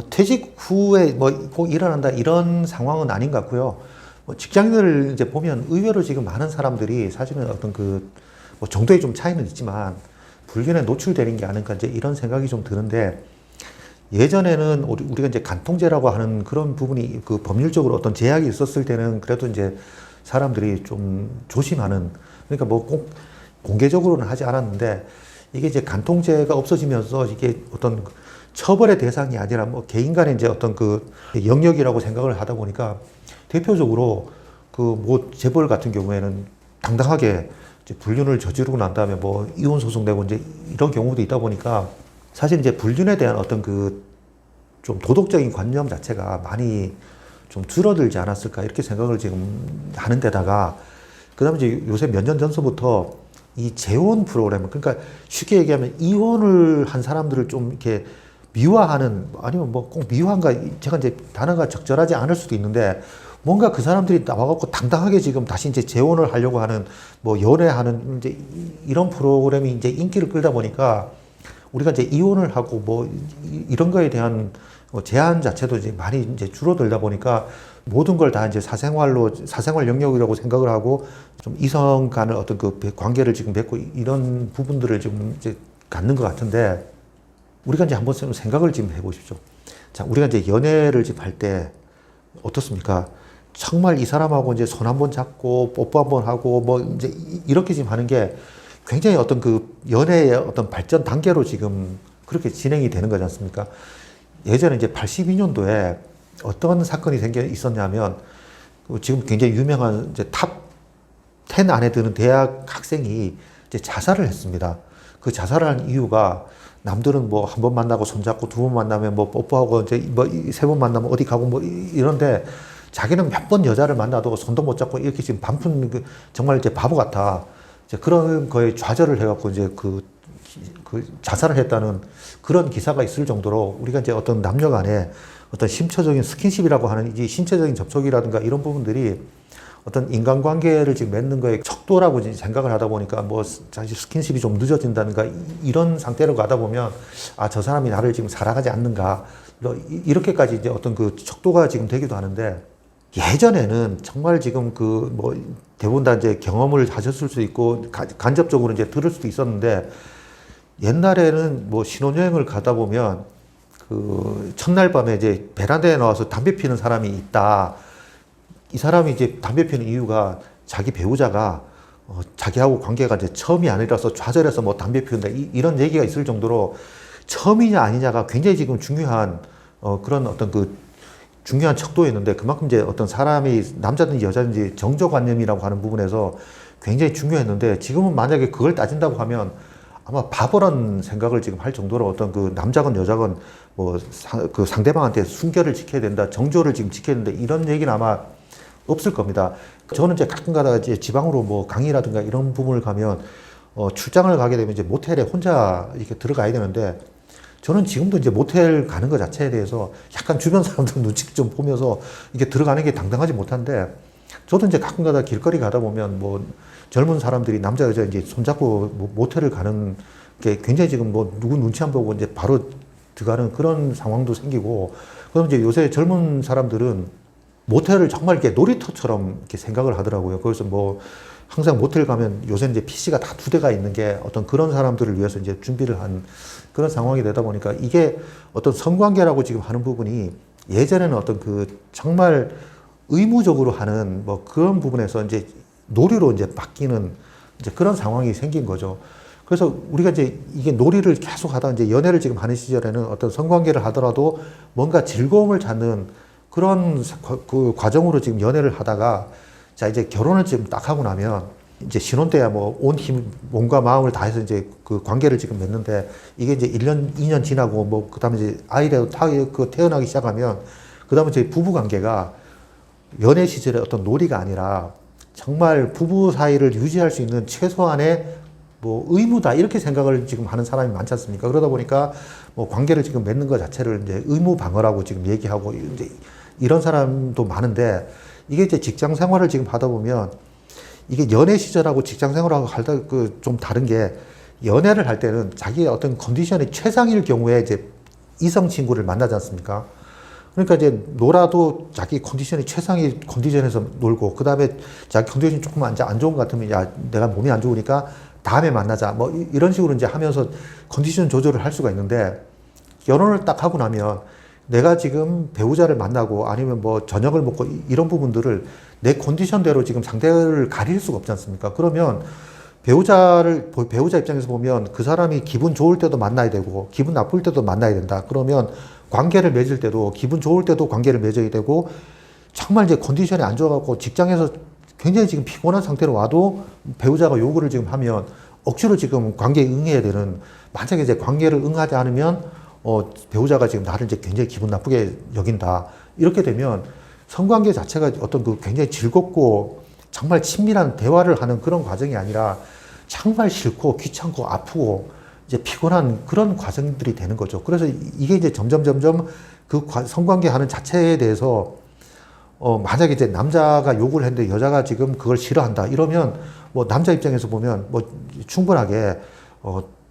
퇴직 후에 뭐 꼭 일어난다 이런 상황은 아닌 것 같고요. 직장인을 이제 보면 의외로 지금 많은 사람들이 사실은 어떤 뭐 정도의 좀 차이는 있지만 불균에 노출되는 게 아닐까 이제 이런 생각이 좀 드는데, 예전에는 우리가 이제 간통죄라고 하는 그런 부분이 그 법률적으로 어떤 제약이 있었을 때는 그래도 이제 사람들이 좀 조심하는, 그러니까 뭐 꼭 공개적으로는 하지 않았는데, 이게 이제 간통죄가 없어지면서 이게 어떤 처벌의 대상이 아니라 뭐 개인 간의 이제 어떤 그 영역이라고 생각을 하다 보니까 대표적으로 그 뭐 재벌 같은 경우에는 당당하게 이제 불륜을 저지르고 난 다음에 뭐 이혼 소송 내고 이제 이런 경우도 있다 보니까 사실 이제 불륜에 대한 어떤 그 좀 도덕적인 관념 자체가 많이 좀 줄어들지 않았을까 이렇게 생각을 지금 하는 데다가, 그다음에 이제 요새 몇 년 전서부터 이 재혼 프로그램, 그러니까 쉽게 얘기하면 이혼을 한 사람들을 좀 이렇게 미화하는, 아니면 뭐 꼭 미화한가, 제가 이제 단어가 적절하지 않을 수도 있는데, 뭔가 그 사람들이 나와갖고 당당하게 지금 다시 이제 재혼을 하려고 하는, 뭐 연애하는 이제 이런 프로그램이 이제 인기를 끌다 보니까 우리가 이제 이혼을 하고 뭐 이런 거에 대한 제한 자체도 이제 많이 이제 줄어들다 보니까 모든 걸 다 이제 사생활 영역이라고 생각을 하고 좀 이성 간의 어떤 그 관계를 지금 맺고 이런 부분들을 지금 이제 갖는 것 같은데, 우리가 이제 한번 생각을 지금 해보십시오. 자, 우리가 이제 연애를 지금 할 때 어떻습니까? 정말 이 사람하고 이제 손 한번 잡고 뽀뽀 한번 하고 뭐 이제 이렇게 지금 하는 게 굉장히 어떤 그 연애의 어떤 발전 단계로 지금 그렇게 진행이 되는 거지 않습니까? 예전에 이제 82년도에 어떤 사건이 있었냐면, 지금 굉장히 유명한 이제 탑 10 안에 드는 대학 학생이 이제 자살을 했습니다. 그 자살을 한 이유가, 남들은 뭐 한 번 만나고 손잡고 두 번 만나면 뭐 뽀뽀하고 이제 뭐 세 번 만나면 어디 가고 뭐 이런데, 자기는 몇 번 여자를 만나도 손도 못 잡고 이렇게 지금 정말 이제 바보 같아. 이제 그런 거에 좌절을 해갖고 이제 그 자살을 했다는 그런 기사가 있을 정도로, 우리가 이제 어떤 남녀 간에 어떤 심처적인 스킨십이라고 하는 이 신체적인 접촉이라든가 이런 부분들이 어떤 인간관계를 지금 맺는 거에 척도라고 생각을 하다 보니까, 뭐 사실 스킨십이 좀 늦어진다든가 이런 상태로 가다 보면, 아, 저 사람이 나를 지금 사랑하지 않는가, 이렇게까지 이제 어떤 그 척도가 지금 되기도 하는데, 예전에는 정말 지금 그 뭐 대부분 다 이제 경험을 하셨을 수 있고 간접적으로 이제 들을 수도 있었는데, 옛날에는 뭐 신혼여행을 가다 보면 그 첫날 밤에 이제 베란다에 나와서 담배 피는 사람이 있다. 이 사람이 이제 담배 피는 이유가 자기 배우자가 자기하고 관계가 이제 처음이 아니라서 좌절해서 뭐 담배 피운다, 이런 얘기가 있을 정도로 처음이냐 아니냐가 굉장히 지금 중요한 그런 어떤 그 중요한 척도였는데, 그만큼 이제 어떤 사람이 남자든지 여자든지 정조관념이라고 하는 부분에서 굉장히 중요했는데, 지금은 만약에 그걸 따진다고 하면 아마 바보란 생각을 지금 할 정도로 어떤 그 남자건 여자건 뭐 그 상대방한테 순결을 지켜야 된다, 정조를 지금 지켜야 된다, 이런 얘기는 아마 없을 겁니다. 저는 이제 가끔 가다가 이제 지방으로 뭐 강의라든가 이런 부분을 가면 출장을 가게 되면 이제 모텔에 혼자 이렇게 들어가야 되는데, 저는 지금도 이제 모텔 가는 것 자체에 대해서 약간 주변 사람들 눈치 좀 보면서 이게 들어가는 게 당당하지 못한데, 저도 이제 가끔 가다 길거리 가다 보면 뭐 젊은 사람들이 남자 여자 이제 손잡고 뭐 모텔을 가는 게 굉장히 지금 뭐 누구 눈치 안 보고 이제 바로 들어가는 그런 상황도 생기고, 그럼 이제 요새 젊은 사람들은 모텔을 정말 이렇게 놀이터처럼 이렇게 생각을 하더라고요. 그래서 뭐 항상 모텔 가면 요새 이제 PC가 다 2대가 있는 게 어떤 그런 사람들을 위해서 이제 준비를 한 그런 상황이 되다 보니까, 이게 어떤 성관계라고 지금 하는 부분이 예전에는 어떤 그 정말 의무적으로 하는 뭐 그런 부분에서 이제 놀이로 이제 바뀌는 이제 그런 상황이 생긴 거죠. 그래서 우리가 이제 이게 놀이를 계속 하다 이제 연애를 지금 하는 시절에는 어떤 성관계를 하더라도 뭔가 즐거움을 찾는 그런 그 과정으로 지금 연애를 하다가, 자, 이제 결혼을 지금 딱 하고 나면 이제 신혼 때야 뭐 온 힘, 몸과 마음을 다해서 이제 그 관계를 지금 맺는데, 이게 이제 1년, 2년 지나고 뭐 그다음에 이제 아이가 태어나기 시작하면, 그다음에 이제 부부 관계가 연애 시절의 어떤 놀이가 아니라 정말 부부 사이를 유지할 수 있는 최소한의 뭐 의무다, 이렇게 생각을 지금 하는 사람이 많지 않습니까? 그러다 보니까 뭐 관계를 지금 맺는 것 자체를 이제 의무 방어라고 지금 얘기하고 이제 이런 사람도 많은데, 이게 이제 직장 생활을 지금 하다 보면 이게 연애 시절하고 직장 생활하고 할때 그 좀 다른 게, 연애를 할 때는 자기의 어떤 컨디션이 최상일 경우에 이제 이성 친구를 만나지 않습니까? 그러니까 이제 놀아도 자기 컨디션이 최상의 컨디션에서 놀고, 그 다음에 자기 컨디션이 조금 안 좋은 것 같으면, 야, 내가 몸이 안 좋으니까 다음에 만나자. 뭐 이런 식으로 이제 하면서 컨디션 조절을 할 수가 있는데, 결혼을 딱 하고 나면 내가 지금 배우자를 만나고 아니면 뭐 저녁을 먹고 이런 부분들을 내 컨디션대로 지금 상대를 가릴 수가 없지 않습니까? 그러면 배우자 입장에서 보면 그 사람이 기분 좋을 때도 만나야 되고 기분 나쁠 때도 만나야 된다. 그러면 관계를 맺을 때도 기분 좋을 때도 관계를 맺어야 되고, 정말 이제 컨디션이 안 좋아갖고 직장에서 굉장히 지금 피곤한 상태로 와도 배우자가 요구를 지금 하면 억지로 지금 관계에 응해야 되는, 만약에 이제 관계를 응하지 않으면 배우자가 지금 나를 이제 굉장히 기분 나쁘게 여긴다. 이렇게 되면 성관계 자체가 어떤 그 굉장히 즐겁고 정말 친밀한 대화를 하는 그런 과정이 아니라 정말 싫고 귀찮고 아프고 이제 피곤한 그런 과정들이 되는 거죠. 그래서 이게 이제 점점 그 성관계 하는 자체에 대해서 만약에 이제 남자가 욕을 했는데 여자가 지금 그걸 싫어한다. 이러면 뭐 남자 입장에서 보면 뭐 충분하게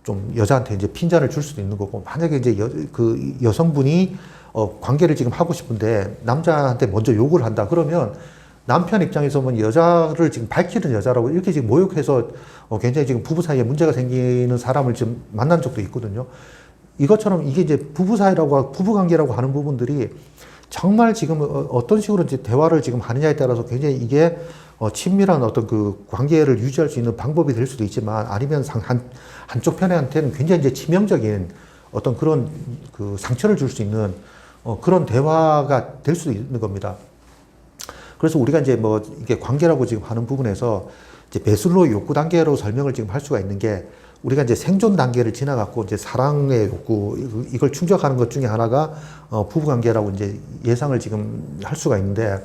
좀 여자한테 이제 핀잔을 줄 수도 있는 거고, 만약에 이제 그 여성분이 관계를 지금 하고 싶은데 남자한테 먼저 욕을 한다. 그러면 남편 입장에서 보면 여자를 지금 밝히는 여자라고 이렇게 지금 모욕해서 굉장히 지금 부부 사이에 문제가 생기는 사람을 지금 만난 적도 있거든요. 이것처럼 이게 이제 부부 사이라고, 부부 관계라고 하는 부분들이 정말 지금 어떤 식으로 이제 대화를 지금 하느냐에 따라서 굉장히 이게 친밀한 어떤 그 관계를 유지할 수 있는 방법이 될 수도 있지만, 아니면 한쪽 편한테는 굉장히 이제 치명적인 어떤 그런 그 상처를 줄 수 있는 그런 대화가 될 수도 있는 겁니다. 그래서 우리가 이제 뭐 이게 관계라고 지금 하는 부분에서 이제 매슬로우 욕구 단계로 설명을 지금 할 수가 있는 게, 우리가 이제 생존 단계를 지나갔고 이제 사랑의 욕구, 이걸 충족하는 것 중에 하나가 부부 관계라고 이제 예상을 지금 할 수가 있는데,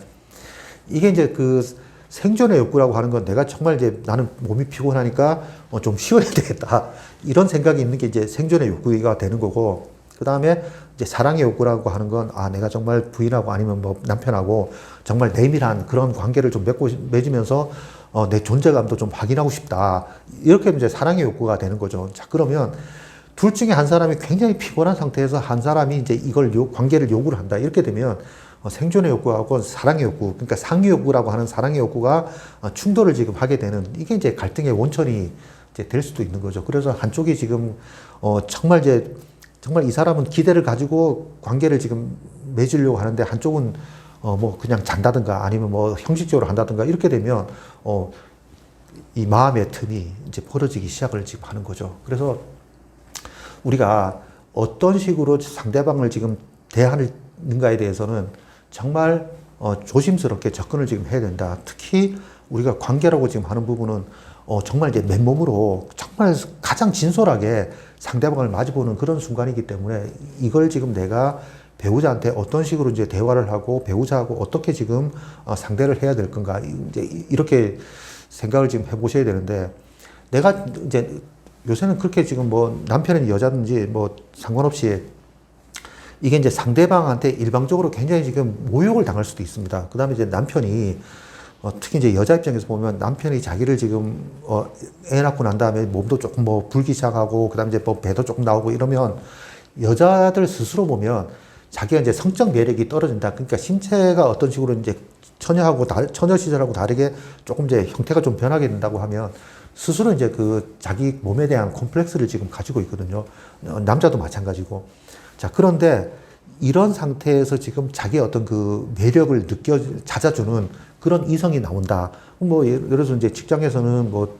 이게 이제 그 생존의 욕구라고 하는 건 내가 정말 이제 나는 몸이 피곤하니까 좀 쉬어야 되겠다. 이런 생각이 있는 게 이제 생존의 욕구가 되는 거고, 그 다음에 이제 사랑의 욕구라고 하는 건, 아, 내가 정말 부인하고 아니면 뭐 남편하고 정말 내밀한 그런 관계를 좀 맺으면서 내 존재감도 좀 확인하고 싶다. 이렇게 이제 사랑의 욕구가 되는 거죠. 자, 그러면 둘 중에 한 사람이 굉장히 피곤한 상태에서 한 사람이 이제 이걸 관계를 요구를 한다. 이렇게 되면 생존의 욕구하고 사랑의 욕구, 그러니까 상위 욕구라고 하는 사랑의 욕구가 충돌을 지금 하게 되는, 이게 이제 갈등의 원천이 이제 될 수도 있는 거죠. 그래서 한쪽이 지금 정말 이 사람은 기대를 가지고 관계를 지금 맺으려고 하는데, 한쪽은 뭐 그냥 잔다든가 아니면 뭐 형식적으로 한다든가 이렇게 되면 이 마음의 틈이 이제 벌어지기 시작을 지금 하는 거죠. 그래서 우리가 어떤 식으로 상대방을 지금 대하는가에 대해서는 정말 조심스럽게 접근을 지금 해야 된다. 특히 우리가 관계라고 지금 하는 부분은 정말 이제 맨몸으로 정말 가장 진솔하게 상대방을 마주보는 그런 순간이기 때문에, 이걸 지금 내가 배우자한테 어떤 식으로 이제 대화를 하고 배우자하고 어떻게 지금 상대를 해야 될 건가, 이제 이렇게 생각을 지금 해보셔야 되는데, 내가 이제 요새는 그렇게 지금 뭐 남편은 여자든지 뭐 상관없이 이게 이제 상대방한테 일방적으로 굉장히 지금 모욕을 당할 수도 있습니다. 그 다음에 이제 남편이 특히 이제 여자 입장에서 보면 남편이 자기를 지금 애 낳고 난 다음에 몸도 조금 뭐 불기 시작하고 그다음에 이제 뭐 배도 조금 나오고 이러면 여자들 스스로 보면 자기가 이제 성적 매력이 떨어진다. 그러니까 신체가 어떤 식으로 이제 처녀 시절하고 다르게 조금 이제 형태가 좀 변하게 된다고 하면 스스로 이제 그 자기 몸에 대한 콤플렉스를 지금 가지고 있거든요. 남자도 마찬가지고. 자, 그런데 이런 상태에서 지금 자기의 어떤 그 매력을 찾아주는 그런 이성이 나온다. 뭐, 예를 들어서 이제 직장에서는 뭐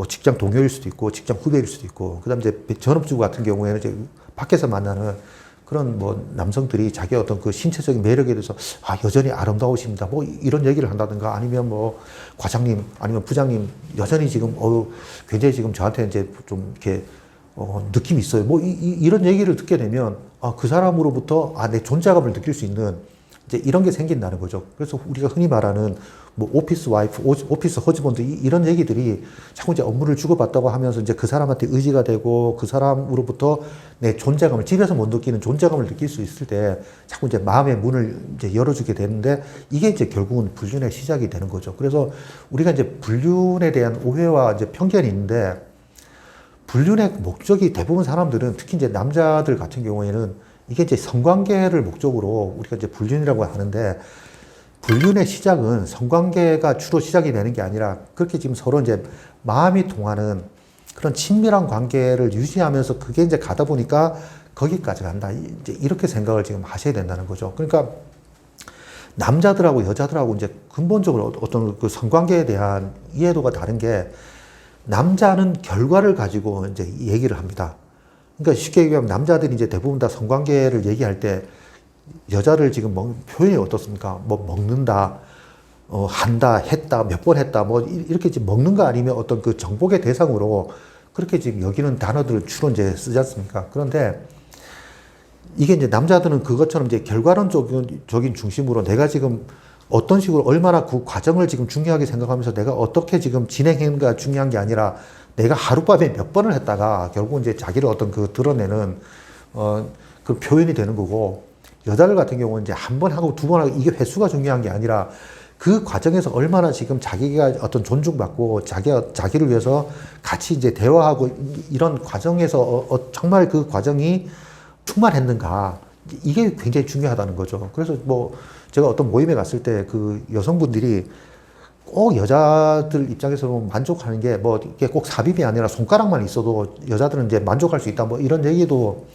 직장 동료일 수도 있고, 직장 후배일 수도 있고, 그 다음에 이제 전업주부 같은 경우에는 이제 밖에서 만나는 그런 뭐 남성들이 자기의 어떤 그 신체적인 매력에 대해서 여전히 아름다우십니다. 뭐 이런 얘기를 한다든가, 아니면 뭐 과장님 아니면 부장님 여전히 지금 굉장히 지금 저한테 이제 좀 이렇게 느낌이 있어요. 뭐 이런 얘기를 듣게 되면 그 사람으로부터 내 존재감을 느낄 수 있는 이제 이런 게 생긴다는 거죠. 그래서 우리가 흔히 말하는 뭐 오피스 와이프, 오피스 허즈번드 이런 얘기들이 자꾸 이제 업무를 주고받다고 하면서 이제 그 사람한테 의지가 되고 그 사람으로부터 내 존재감을, 집에서 못 느끼는 존재감을 느낄 수 있을 때 자꾸 이제 마음의 문을 이제 열어주게 되는데, 이게 이제 결국은 불륜의 시작이 되는 거죠. 그래서 우리가 이제 불륜에 대한 오해와 이제 편견이 있는데, 불륜의 목적이 대부분 사람들은 특히 이제 남자들 같은 경우에는 이게 이제 성관계를 목적으로 우리가 이제 불륜이라고 하는데, 불륜의 시작은 성관계가 주로 시작이 되는 게 아니라 그렇게 지금 서로 이제 마음이 통하는 그런 친밀한 관계를 유지하면서 그게 이제 가다 보니까 거기까지 간다. 이제 이렇게 생각을 지금 하셔야 된다는 거죠. 그러니까 남자들하고 여자들하고 이제 근본적으로 어떤 그 성관계에 대한 이해도가 다른 게, 남자는 결과를 가지고 이제 얘기를 합니다. 그러니까 쉽게 얘기하면 남자들이 이제 대부분 다 성관계를 얘기할 때 여자를 지금 표현이 어떻습니까? 뭐 먹는다, 한다, 했다, 몇 번 했다, 뭐 이렇게 지금 먹는 거 아니면 어떤 그 정복의 대상으로 그렇게 지금 여기는 단어들을 주로 이제 쓰지 않습니까? 그런데 이게 이제 남자들은 그것처럼 이제 결과론적인 중심으로 내가 지금 어떤 식으로 얼마나 그 과정을 지금 중요하게 생각하면서 내가 어떻게 지금 진행했는가 중요한 게 아니라 내가 하룻밤에 몇 번을 했다가 결국 이제 자기를 어떤 그 드러내는 그 표현이 되는 거고, 여자들 같은 경우는 이제 한 번 하고 두 번 하고 이게 횟수가 중요한 게 아니라 그 과정에서 얼마나 지금 자기가 어떤 존중받고 자기를 위해서 같이 이제 대화하고 이런 과정에서 정말 그 과정이 충만했는가, 이게 굉장히 중요하다는 거죠. 그래서 뭐 제가 어떤 모임에 갔을 때 그 여성분들이 꼭 여자들 입장에서 보면 만족하는 게 뭐 이게 꼭 삽입이 아니라 손가락만 있어도 여자들은 이제 만족할 수 있다, 뭐 이런 얘기도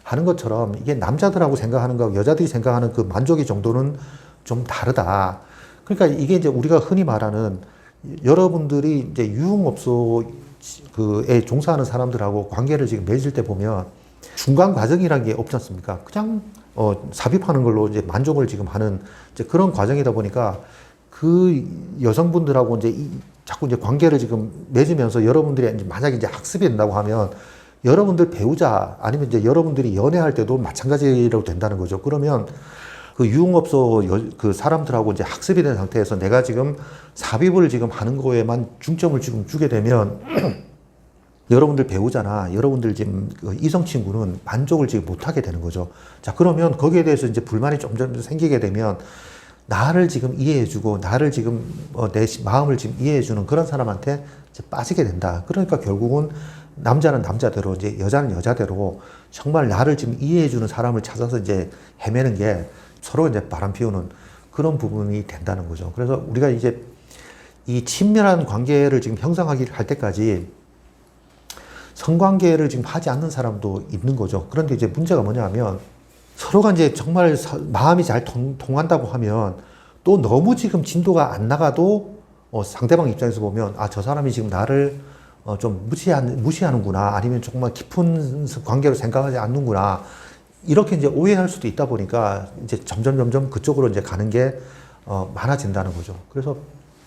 하는 것처럼, 이게 남자들하고 생각하는 거하고 여자들이 생각하는 그 만족의 정도는 좀 다르다. 그러니까 이게 이제 우리가 흔히 말하는, 여러분들이 이제 유흥업소에 종사하는 사람들하고 관계를 지금 맺을 때 보면 중간 과정이라는 게 없지 않습니까? 그냥 삽입하는 걸로 이제 만족을 지금 하는 이제 그런 과정이다 보니까, 그 여성분들하고 이제 자꾸 이제 관계를 지금 맺으면서 여러분들이 이제 만약에 이제 학습이 된다고 하면, 여러분들 배우자 아니면 이제 여러분들이 연애할 때도 마찬가지라고 된다는 거죠. 그러면 그 유흥업소 그 사람들하고 이제 학습이 된 상태에서 내가 지금 삽입을 지금 하는 거에만 중점을 지금 주게 되면 여러분들 배우자나 여러분들 지금 그 이성 친구는 만족을 지금 못하게 되는 거죠. 자, 그러면 거기에 대해서 이제 불만이 점점 생기게 되면, 나를 지금 이해해주고 나를 지금 내 마음을 지금 이해해주는 그런 사람한테 이제 빠지게 된다. 그러니까 결국은 남자는 남자대로, 이제 여자는 여자대로 정말 나를 지금 이해해주는 사람을 찾아서 이제 헤매는 게 서로 이제 바람 피우는 그런 부분이 된다는 거죠. 그래서 우리가 이제 이 친밀한 관계를 지금 형성하기 할 때까지 성관계를 지금 하지 않는 사람도 있는 거죠. 그런데 이제 문제가 뭐냐 하면, 서로가 이제 정말 마음이 잘 통한다고 하면 또 너무 지금 진도가 안 나가도 상대방 입장에서 보면, 아, 저 사람이 지금 나를 좀 무시하는구나, 아니면 정말 깊은 관계로 생각하지 않는구나, 이렇게 이제 오해할 수도 있다 보니까 이제 점점 그쪽으로 이제 가는 게 많아진다는 거죠. 그래서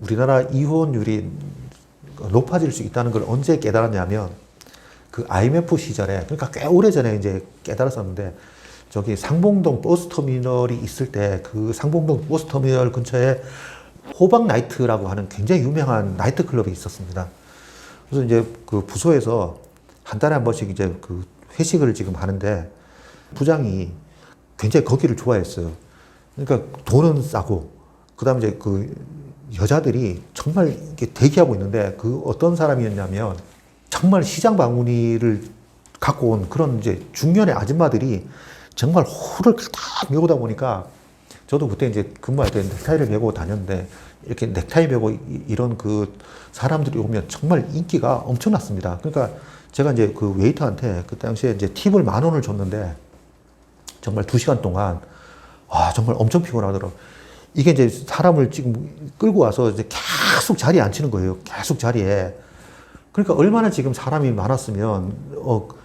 우리나라 이혼율이 높아질 수 있다는 걸 언제 깨달았냐면, 그 IMF 시절에, 그러니까 꽤 오래 전에 이제 깨달았었는데, 저기 상봉동 버스터미널이 있을 때 그 상봉동 버스터미널 근처에 호박 나이트라고 하는 굉장히 유명한 나이트클럽이 있었습니다. 그래서 이제 그 부서에서 한 달에 한 번씩 이제 그 회식을 지금 하는데, 부장이 굉장히 거기를 좋아했어요. 그러니까 돈은 싸고, 그 다음에 이제 그 여자들이 정말 이렇게 대기하고 있는데, 그 어떤 사람이었냐면 정말 시장 바구니를 갖고 온 그런 이제 중년의 아줌마들이 정말 호를 딱 메고 다 보니까, 저도 그때 이제 근무할 때 넥타이를 메고 다녔는데, 이렇게 넥타이 메고 이런 그 사람들이 오면 정말 인기가 엄청났습니다. 그러니까 제가 이제 그 웨이터한테 그 당시에 이제 팁을 10,000원을 줬는데, 정말 2시간 동안, 와, 정말 엄청 피곤하더라고요. 이게 이제 사람을 지금 끌고 와서 이제 계속 자리에 앉히는 거예요. 계속 자리에. 그러니까 얼마나 지금 사람이 많았으면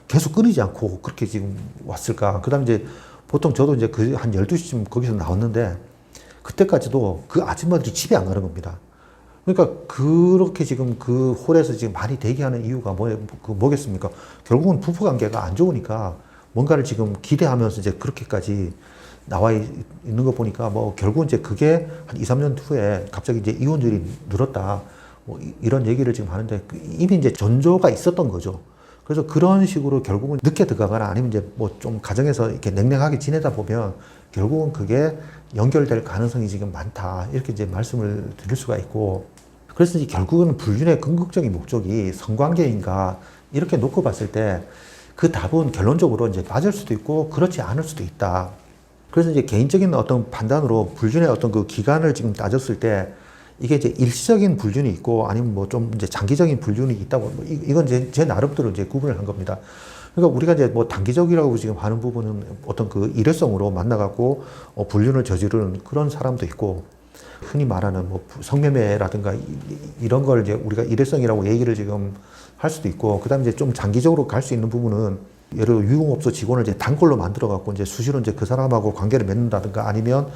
계속 끊이지 않고 그렇게 지금 왔을까. 그 다음에 이제 보통 저도 이제 그 한 12시쯤 거기서 나왔는데, 그때까지도 그 아줌마들이 집에 안 가는 겁니다. 그러니까 그렇게 지금 그 홀에서 지금 많이 대기하는 이유가 뭐겠습니까? 결국은 부부 관계가 안 좋으니까 뭔가를 지금 기대하면서 이제 그렇게까지 나와 있는 거 보니까, 뭐 결국은 이제 그게 한 2, 3년 후에 갑자기 이제 이혼율이 늘었다, 뭐 이런 얘기를 지금 하는데, 이미 이제 전조가 있었던 거죠. 그래서 그런 식으로 결국은 늦게 들어가거나 아니면 이제 뭐 좀 가정에서 이렇게 냉랭하게 지내다 보면 결국은 그게 연결될 가능성이 지금 많다, 이렇게 이제 말씀을 드릴 수가 있고, 그래서 이제 결국은 불륜의 궁극적인 목적이 성관계인가, 이렇게 놓고 봤을 때 그 답은 결론적으로 이제 맞을 수도 있고 그렇지 않을 수도 있다. 그래서 이제 개인적인 어떤 판단으로 불륜의 어떤 그 기간을 지금 따졌을 때 이게 이제 일시적인 불륜이 있고 아니면 뭐 좀 이제 장기적인 불륜이 있다고 뭐 이건 제 나름대로 이제 구분을 한 겁니다. 그러니까 우리가 이제 뭐 단기적이라고 지금 하는 부분은 어떤 그 일회성으로 만나갖고 불륜을 저지르는 그런 사람도 있고 흔히 말하는 뭐 성매매라든가 이런 걸 이제 우리가 일회성이라고 얘기를 지금 할 수도 있고 그다음에 이제 좀 장기적으로 갈 수 있는 부분은 예를 들어 유흥업소 직원을 이제 단골로 만들어 갖고 이제 수시로 이제 그 사람하고 관계를 맺는다든가 아니면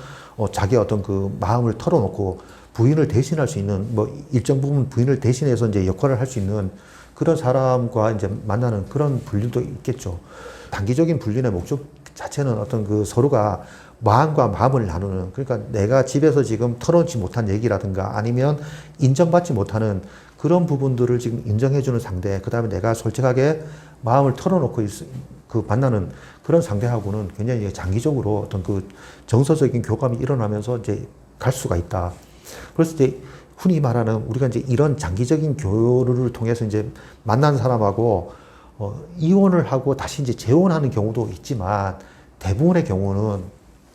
자기 어떤 그 마음을 털어놓고 부인을 대신할 수 있는 뭐 일정 부분 부인을 대신해서 이제 역할을 할 수 있는 그런 사람과 이제 만나는 그런 불륜도 있겠죠. 단기적인 불륜의 목적 자체는 어떤 그 서로가 마음과 마음을 나누는 그러니까 내가 집에서 지금 털어놓지 못한 얘기라든가 아니면 인정받지 못하는 그런 부분들을 지금 인정해주는 상대 그다음에 내가 솔직하게 마음을 털어놓고 그 만나는 그런 상대하고는 굉장히 장기적으로 어떤 그 정서적인 교감이 일어나면서 이제 갈 수가 있다. 그래서 이제 흔히 말하는 우리가 이제 이런 장기적인 교류를 통해서 이제 만난 사람하고 이혼을 하고 다시 이제 재혼하는 경우도 있지만 대부분의 경우는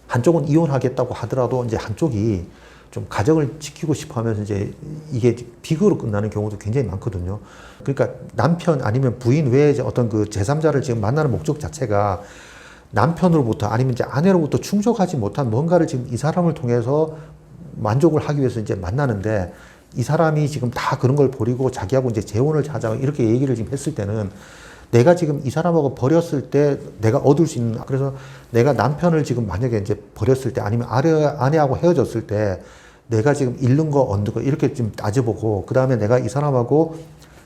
한쪽은 이혼하겠다고 하더라도 이제 한쪽이 좀 가정을 지키고 싶어 하면서 이제 이게 비극으로 끝나는 경우도 굉장히 많거든요. 그러니까 남편 아니면 부인 외에 이제 어떤 그 제3자를 지금 만나는 목적 자체가 남편으로부터 아니면 이제 아내로부터 충족하지 못한 뭔가를 지금 이 사람을 통해서 만족을 하기 위해서 이제 만나는데 이 사람이 지금 다 그런 걸 버리고 자기하고 이제 재혼을 하자 이렇게 얘기를 지금 했을 때는 내가 지금 이 사람하고 버렸을 때 내가 얻을 수 있는 그래서 내가 남편을 지금 만약에 이제 버렸을 때 아니면 아내하고 헤어졌을 때 내가 지금 잃는 거 얻는 거 이렇게 좀 따져보고 그 다음에 내가 이 사람하고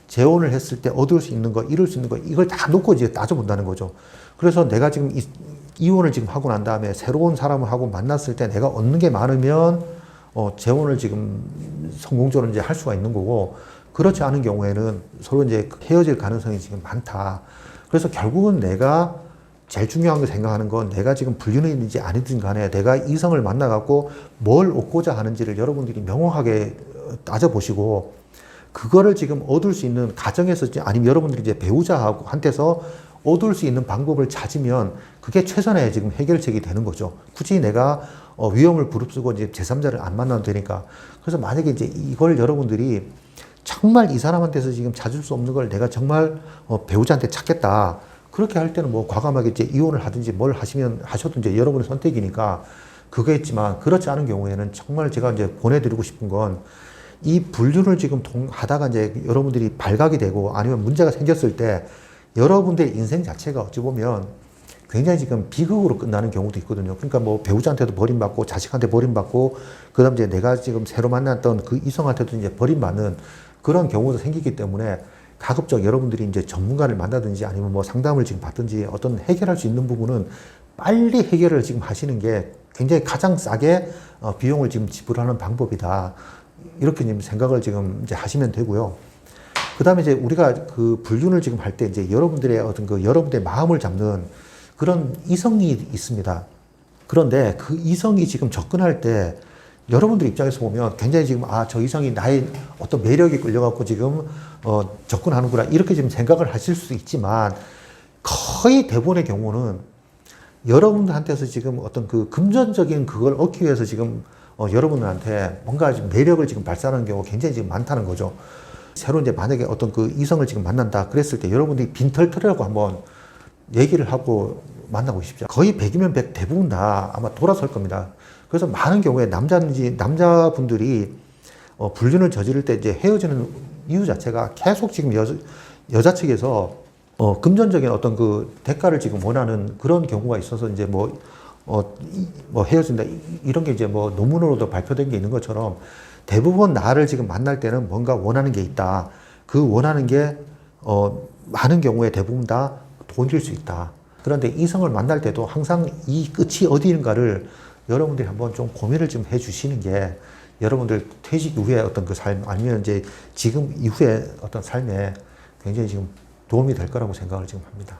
재혼을 했을 때 얻을 수 있는 거 잃을 수 있는 거 이걸 다 놓고 이제 따져본다는 거죠. 그래서 내가 지금 이혼을 지금 하고 난 다음에 새로운 사람을 하고 만났을 때 내가 얻는 게 많으면 재혼을 지금 성공적으로 이제 할 수가 있는 거고 그렇지 않은 경우에는 서로 이제 헤어질 가능성이 지금 많다. 그래서 결국은 내가 제일 중요한 거 생각하는 건 내가 지금 불륜이든지 아니든 간에 내가 이성을 만나갖고 뭘 얻고자 하는지를 여러분들이 명확하게 따져보시고 그거를 지금 얻을 수 있는 가정에서 아니면 여러분들이 이제 배우자하고 한테서 얻을 수 있는 방법을 찾으면 그게 최선의 지금 해결책이 되는 거죠. 굳이 내가 위험을 부릅쓰고 이제 제3자를 안 만나도 되니까. 그래서 만약에 이제 이걸 여러분들이 정말 이 사람한테서 지금 찾을 수 없는 걸 내가 정말 배우자한테 찾겠다. 그렇게 할 때는 뭐 과감하게 이제 이혼을 하든지 뭘 하셔도 이제 여러분의 선택이니까 그거겠지만 그렇지 않은 경우에는 정말 제가 이제 보내드리고 싶은 건 이 불륜을 지금 하다가 이제 여러분들이 발각이 되고 아니면 문제가 생겼을 때 여러분들의 인생 자체가 어찌 보면 굉장히 지금 비극으로 끝나는 경우도 있거든요. 그러니까 뭐 배우자한테도 버림받고 자식한테 버림받고 그다음 이제 내가 지금 새로 만났던 그 이성한테도 이제 버림받는 그런 경우도 생기기 때문에 가급적 여러분들이 이제 전문가를 만나든지 아니면 뭐 상담을 지금 받든지 어떤 해결할 수 있는 부분은 빨리 해결을 지금 하시는 게 굉장히 가장 싸게 비용을 지금 지불하는 방법이다. 이렇게 지금 생각을 지금 이제 하시면 되고요. 그 다음에 이제 우리가 그 불륜을 지금 할 때 이제 여러분들의 어떤 그 여러분들의 마음을 잡는 그런 이성이 있습니다. 그런데 그 이성이 지금 접근할 때 여러분들 입장에서 보면 굉장히 지금 저 이성이 나의 어떤 매력에 끌려갖고 지금 접근하는구나 이렇게 지금 생각을 하실 수 있지만 거의 대부분의 경우는 여러분들한테서 지금 어떤 그 금전적인 그걸 얻기 위해서 지금 여러분들한테 뭔가 지금 매력을 지금 발산하는 경우가 굉장히 지금 많다는 거죠. 새로 이제 만약에 어떤 그 이성을 지금 만난다 그랬을 때 여러분들이 빈털 털으라고 한번 얘기를 하고 만나고 싶죠. 거의 100이면 100 대부분 다 아마 돌아설 겁니다. 그래서 많은 경우에 남자분들이 불륜을 저지를 때 이제 헤어지는 이유 자체가 계속 지금 여자 측에서 금전적인 어떤 그 대가를 지금 원하는 그런 경우가 있어서 이제 뭐 헤어진다 이런 게 이제 뭐 논문으로도 발표된 게 있는 것처럼 대부분 나를 지금 만날 때는 뭔가 원하는 게 있다. 그 원하는 게 많은 경우에 대부분 다 돈일 수 있다. 그런데 이성을 만날 때도 항상 이 끝이 어디인가를 여러분들이 한번 좀 고민을 좀 해주시는 게 여러분들 퇴직 이후에 어떤 그 삶 아니면 이제 지금 이후에 어떤 삶에 굉장히 지금 도움이 될 거라고 생각을 지금 합니다.